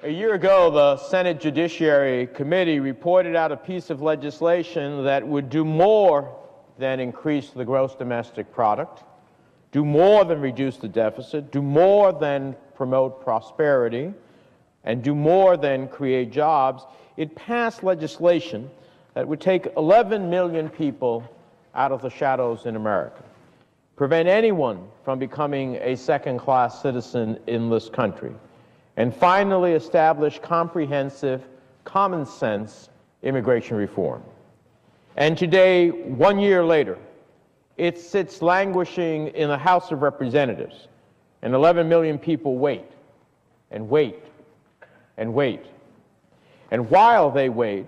A year ago, the Senate Judiciary Committee reported out a piece of legislation that would do more than increase the gross domestic product, do more than reduce the deficit, do more than promote prosperity, and do more than create jobs. It passed legislation that would take 11 million people out of the shadows in America, prevent anyone from becoming a second-class citizen in this country, and finally establish comprehensive, common-sense immigration reform. And today, 1 year later, it sits languishing in the House of Representatives, and 11 million people wait, and wait, and wait. And while they wait,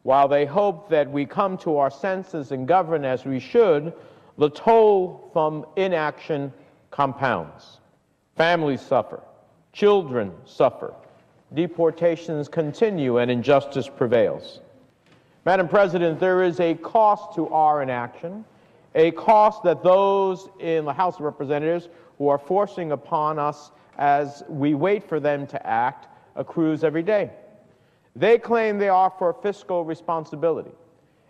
while they hope that we come to our senses and govern as we should, the toll from inaction compounds. Families suffer. Children suffer. Deportations continue and injustice prevails. Madam President, there is a cost to our inaction, a cost that those in the House of Representatives who are forcing upon us as we wait for them to act accrues every day. They claim they offer fiscal responsibility,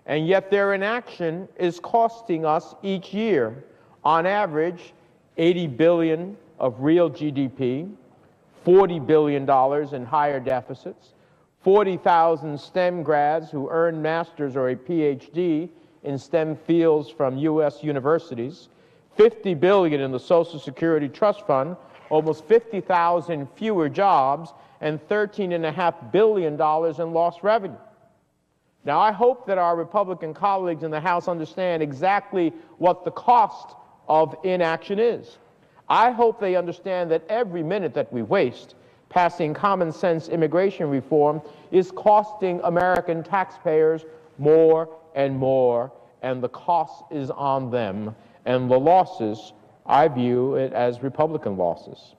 and yet their inaction is costing us each year, on average, $80 billion of real GDP, $40 billion in higher deficits, 40,000 STEM grads who earn master's or a PhD in STEM fields from U.S. universities, $50 billion in the Social Security Trust Fund, almost 50,000 fewer jobs, and $13.5 billion in lost revenue. Now, I hope that our Republican colleagues in the House understand exactly what the cost of inaction is. I hope they understand that every minute that we waste passing common-sense immigration reform is costing American taxpayers more and more, and the cost is on them, and the losses, I view it as Republican losses.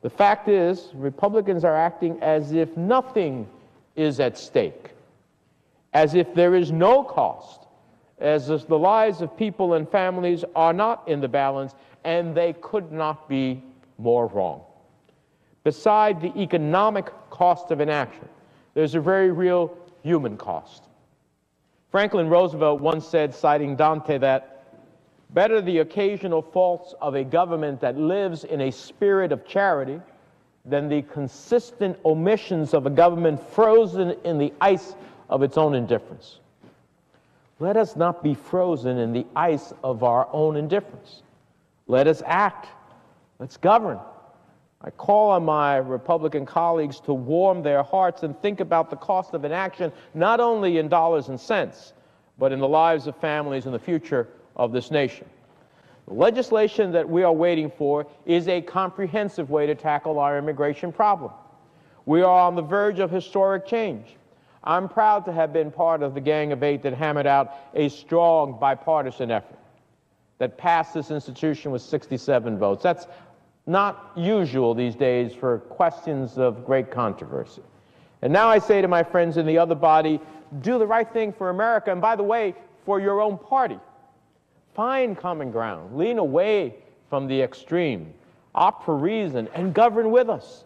The fact is, Republicans are acting as if nothing is at stake, as if there is no cost, as if the lives of people and families are not in the balance, and they could not be more wrong. Beside the economic cost of inaction, there's a very real human cost. Franklin Roosevelt once said, citing Dante, that better the occasional faults of a government that lives in a spirit of charity than the consistent omissions of a government frozen in the ice of its own indifference. Let us not be frozen in the ice of our own indifference. Let us act. Let's govern. I call on my Republican colleagues to warm their hearts and think about the cost of inaction, not only in dollars and cents, but in the lives of families and the future of this nation. The legislation that we are waiting for is a comprehensive way to tackle our immigration problem. We are on the verge of historic change. I'm proud to have been part of the Gang of Eight that hammered out a strong bipartisan effort that passed this institution with 67 votes. That's not usual these days for questions of great controversy. And now I say to my friends in the other body, do the right thing for America, and by the way, for your own party. Find common ground, lean away from the extreme, opt for reason, and govern with us.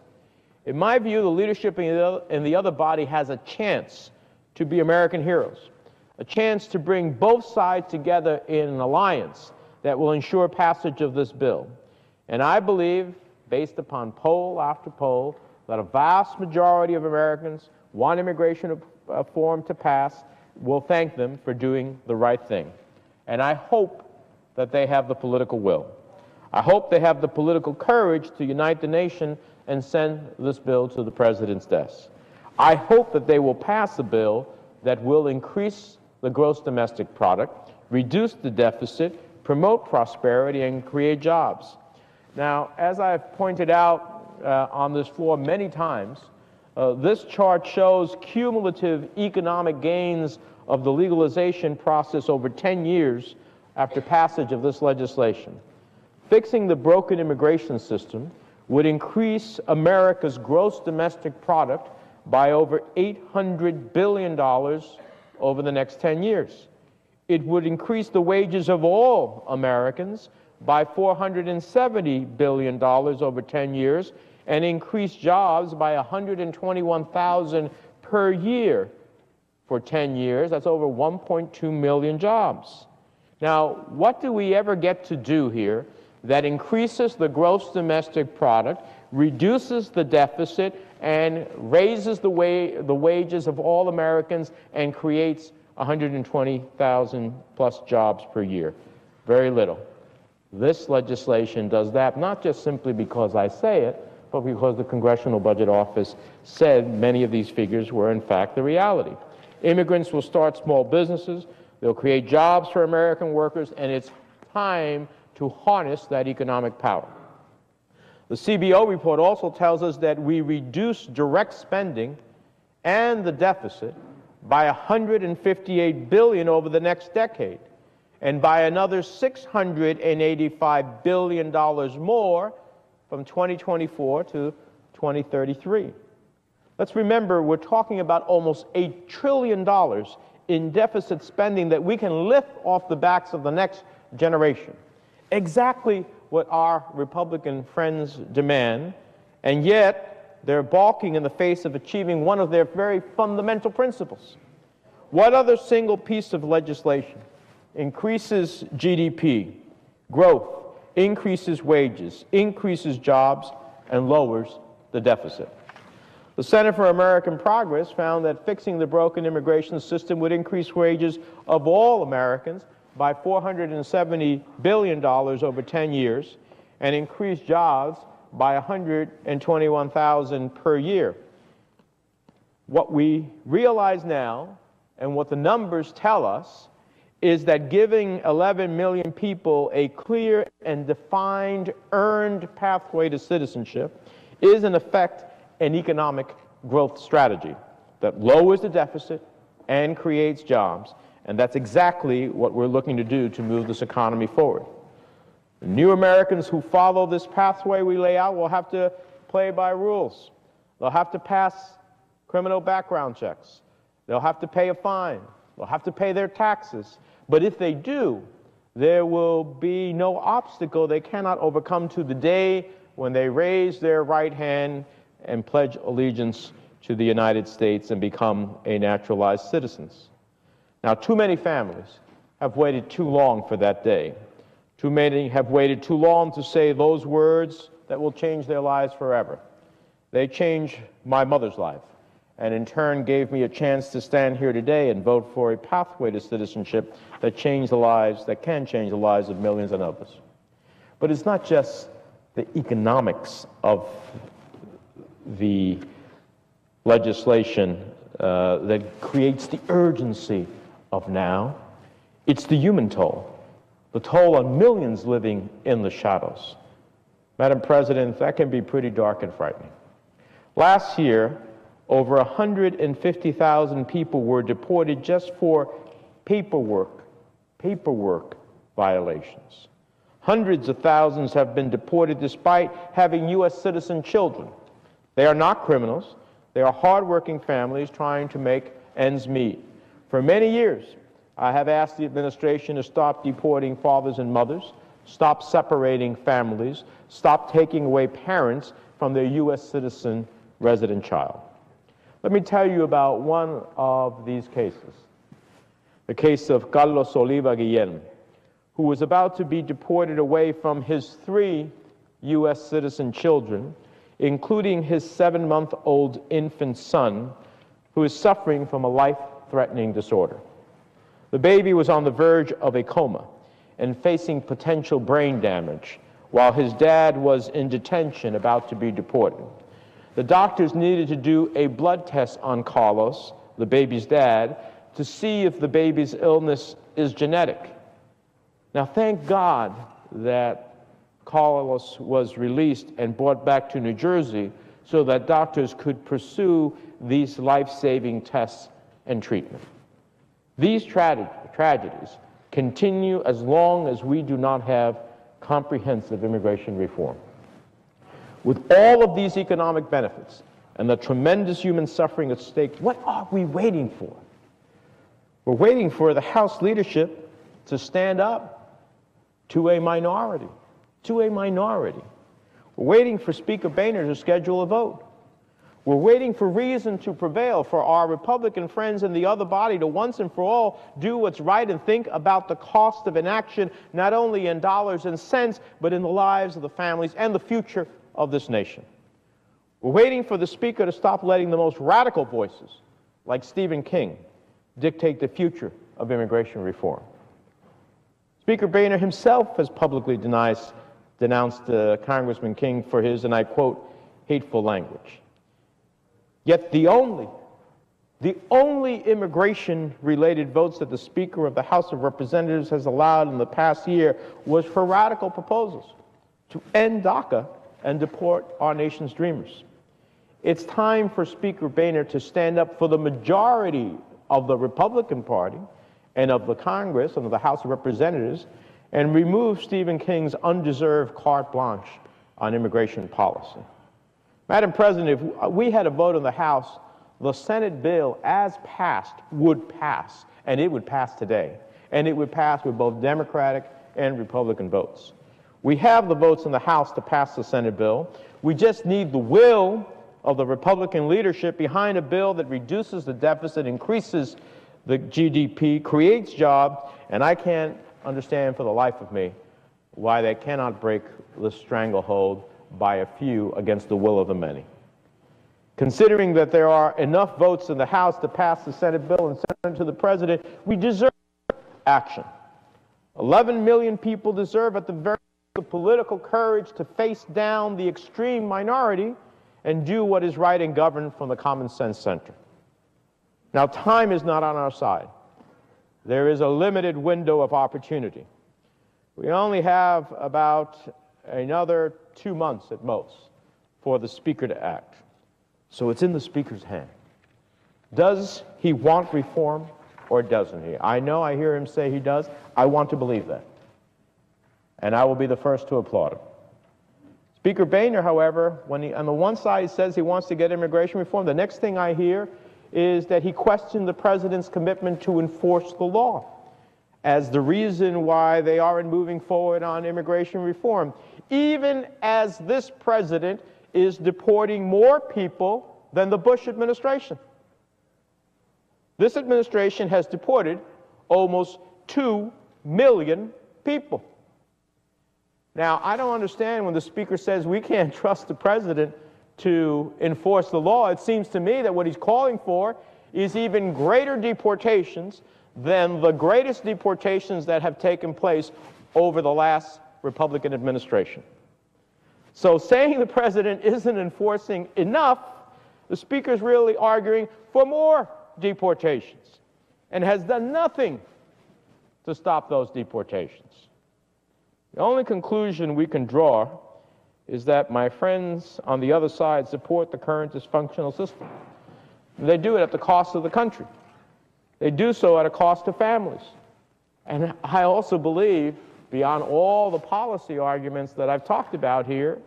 In my view, the leadership in the other body has a chance to be American heroes, a chance to bring both sides together in an alliance that will ensure passage of this bill. And I believe, based upon poll after poll, that a vast majority of Americans want immigration reform to pass. We'll thank them for doing the right thing. And I hope that they have the political will. I hope they have the political courage to unite the nation and send this bill to the President's desk. I hope that they will pass a bill that will increase the gross domestic product, reduce the deficit, promote prosperity, and create jobs. Now, as I've pointed out on this floor many times, this chart shows cumulative economic gains of the legalization process over 10 years after passage of this legislation. Fixing the broken immigration system would increase America's gross domestic product by over $800 billion over the next 10 years. It would increase the wages of all Americans by $470 billion over 10 years, and increase jobs by 121,000 per year for 10 years. That's over 1.2 million jobs. Now, what do we ever get to do here that increases the gross domestic product, reduces the deficit, and raises the wages of all Americans and creates 120,000 plus jobs per year? Very little. This legislation does that, not just simply because I say it, but because the Congressional Budget Office said many of these figures were in fact the reality. Immigrants will start small businesses, they'll create jobs for American workers, and it's time to harness that economic power. The CBO report also tells us that we reduce direct spending and the deficit by $158 billion over the next decade, and by another $685 billion more from 2024 to 2033. Let's remember, we're talking about almost $8 trillion in deficit spending that we can lift off the backs of the next generation. Exactly what our Republican friends demand, and yet they're balking in the face of achieving one of their very fundamental principles. What other single piece of legislation increases GDP, growth, increases wages, increases jobs, and lowers the deficit? The Center for American Progress found that fixing the broken immigration system would increase wages of all Americans by $470 billion over 10 years and increase jobs by 121,000 per year. What we realize now, and what the numbers tell us, is that giving 11 million people a clear and defined earned pathway to citizenship is in effect an economic growth strategy that lowers the deficit and creates jobs, and that's exactly what we're looking to do to move this economy forward. The new Americans who follow this pathway we lay out will have to play by rules. They'll have to pass criminal background checks. They'll have to pay a fine. They'll have to pay their taxes. But if they do, there will be no obstacle they cannot overcome to the day when they raise their right hand and pledge allegiance to the United States and become a naturalized citizens. Now, too many families have waited too long for that day. Too many have waited too long to say those words that will change their lives forever. They changed my mother's life, and in turn gave me a chance to stand here today and vote for a pathway to citizenship that can change the lives of millions of others. But it's not just the economics of the legislation that creates the urgency of now. It's the human toll, the toll on millions living in the shadows. Madam President, that can be pretty dark and frightening. Last year, over 150,000 people were deported just for paperwork violations. Hundreds of thousands have been deported despite having U.S. citizen children. They are not criminals. They are hardworking families trying to make ends meet. For many years, I have asked the administration to stop deporting fathers and mothers, stop separating families, stop taking away parents from their U.S. citizen resident child. Let me tell you about one of these cases, the case of Carlos Oliva Guillén, who was about to be deported away from his 3 U.S. citizen children, including his 7-month-old infant son, who is suffering from a life-threatening disorder. The baby was on the verge of a coma and facing potential brain damage, while his dad was in detention about to be deported. The doctors needed to do a blood test on Carlos, the baby's dad, to see if the baby's illness is genetic. Now, thank God that Carlos was released and brought back to New Jersey so that doctors could pursue these life-saving tests and treatment. These tragedies continue as long as we do not have comprehensive immigration reform. With all of these economic benefits and the tremendous human suffering at stake, what are we waiting for? We're waiting for the House leadership to stand up to a minority. We're waiting for Speaker Boehner to schedule a vote. We're waiting for reason to prevail for our Republican friends in the other body to once and for all do what's right and think about the cost of inaction, not only in dollars and cents, but in the lives of the families and the future of this nation. We're waiting for the Speaker to stop letting the most radical voices, like Stephen King, dictate the future of immigration reform. Speaker Boehner himself has publicly denounced Congressman King for his, and I quote, hateful language. Yet the only immigration-related votes that the Speaker of the House of Representatives has allowed in the past year was for radical proposals to end DACA and deport our nation's dreamers. It's time for Speaker Boehner to stand up for the majority of the Republican Party and of the Congress and of the House of Representatives and remove Stephen King's undeserved carte blanche on immigration policy. Madam President, if we had a vote in the House, the Senate bill, as passed, would pass, and it would pass today. And it would pass with both Democratic and Republican votes. We have the votes in the House to pass the Senate bill. We just need the will of the Republican leadership behind a bill that reduces the deficit, increases the GDP, creates jobs, and I can't understand for the life of me why they cannot break the stranglehold by a few against the will of the many. Considering that there are enough votes in the House to pass the Senate bill and send it to the President, we deserve action. 11 million people deserve at the very least the political courage to face down the extreme minority and do what is right and govern from the common sense center. Now, time is not on our side. There is a limited window of opportunity. We only have about another 2 months at most for the Speaker to act. So it's in the Speaker's hand. Does he want reform or doesn't he? I know I hear him say he does. I want to believe that. And I will be the first to applaud him. Speaker Boehner, however, when he on the one side says he wants to get immigration reform, the next thing I hear is that he questioned the President's commitment to enforce the law as the reason why they aren't moving forward on immigration reform, even as this President is deporting more people than the Bush administration. This administration has deported almost 2 million people. Now, I don't understand when the Speaker says we can't trust the President to enforce the law. It seems to me that what he's calling for is even greater deportations than the greatest deportations that have taken place over the last Republican administration. So saying the President isn't enforcing enough, the Speaker's really arguing for more deportations and has done nothing to stop those deportations. The only conclusion we can draw is that my friends on the other side support the current dysfunctional system. They do it at the cost of the country. They do so at a cost to families. And I also believe, beyond all the policy arguments that I've talked about here,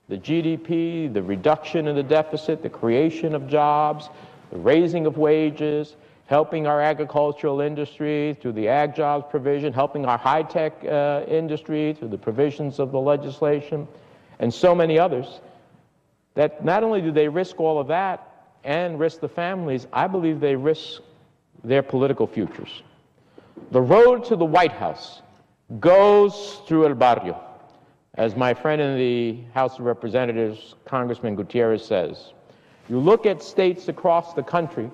the GDP, the reduction in the deficit, the creation of jobs, the raising of wages, helping our agricultural industry through the ag jobs provision, helping our high-tech industry through the provisions of the legislation, and so many others, that not only do they risk all of that and risk the families, I believe they risk their political futures. The road to the White House goes through El Barrio, as my friend in the House of Representatives, Congressman Gutierrez, says. You look at states across the country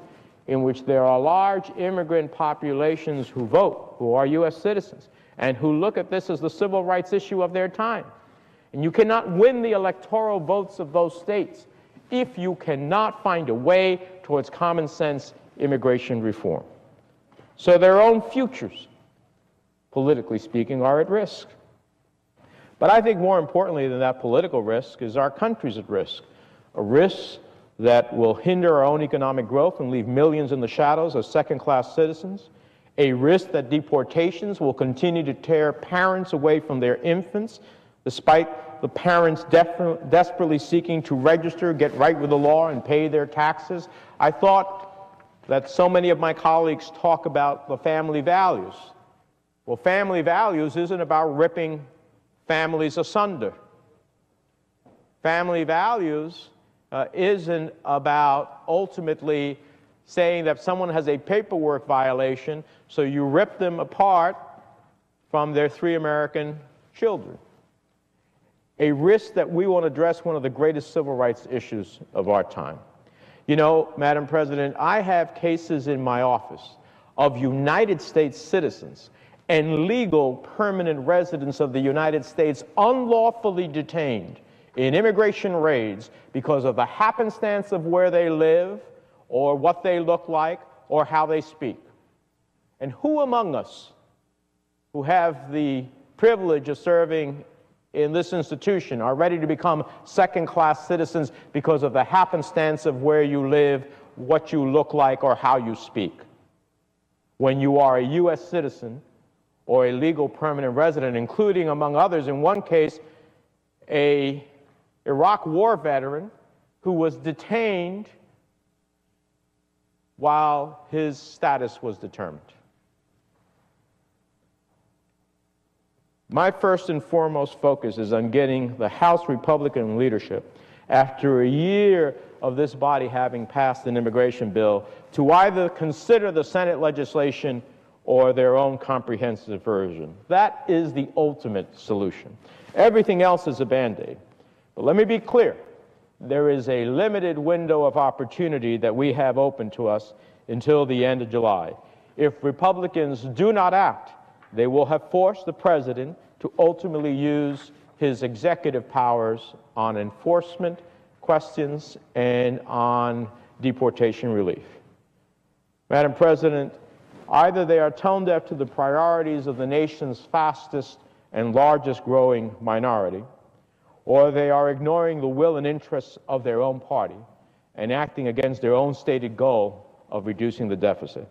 in which there are large immigrant populations who vote, who are U.S. citizens, and who look at this as the civil rights issue of their time. And you cannot win the electoral votes of those states if you cannot find a way towards common sense immigration reform. So their own futures, politically speaking, are at risk. But I think more importantly than that political risk is our country's at risk, a risk that will hinder our own economic growth and leave millions in the shadows as second-class citizens, a risk that deportations will continue to tear parents away from their infants, despite the parents desperately seeking to register, get right with the law, and pay their taxes. I thought that so many of my colleagues talk about the family values. Well, family values isn't about ripping families asunder. Family values isn't about ultimately saying that someone has a paperwork violation, so you rip them apart from their 3 American children. A risk that we want to address, one of the greatest civil rights issues of our time. You know, Madam President, I have cases in my office of United States citizens and legal permanent residents of the United States unlawfully detained in immigration raids because of the happenstance of where they live or what they look like or how they speak. And who among us who have the privilege of serving in this institution are ready to become second-class citizens because of the happenstance of where you live, what you look like, or how you speak? When you are a U.S. citizen or a legal permanent resident, including, among others, in one case, an Iraq war veteran who was detained while his status was determined. My first and foremost focus is on getting the House Republican leadership, after a year of this body having passed an immigration bill, to either consider the Senate legislation or their own comprehensive version. That is the ultimate solution. Everything else is a Band-Aid. But let me be clear. There is a limited window of opportunity that we have open to us until the end of July. If Republicans do not act, they will have forced the president to ultimately use his executive powers on enforcement questions and on deportation relief. Madam President, either they are tone deaf to the priorities of the nation's fastest and largest growing minority, or they are ignoring the will and interests of their own party and acting against their own stated goal of reducing the deficit.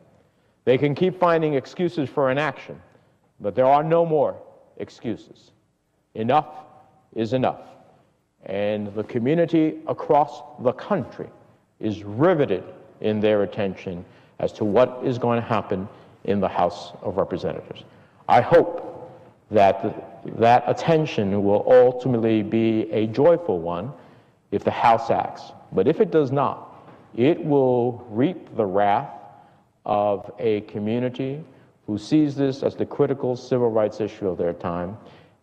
They can keep finding excuses for inaction, but there are no more excuses. Enough is enough. And the community across the country is riveted in their attention as to what is going to happen in the House of Representatives. I hope that that attention will ultimately be a joyful one if the House acts. But if it does not, it will reap the wrath of a community who sees this as the critical civil rights issue of their time,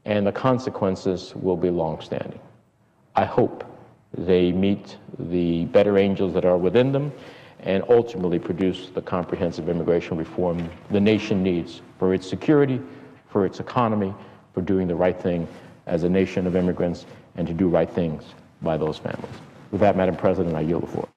and the consequences will be long-standing. I hope they meet the better angels that are within them and ultimately produce the comprehensive immigration reform the nation needs for its security, for its economy, for doing the right thing as a nation of immigrants, and to do right things by those families. With that, Madam President, I yield the floor.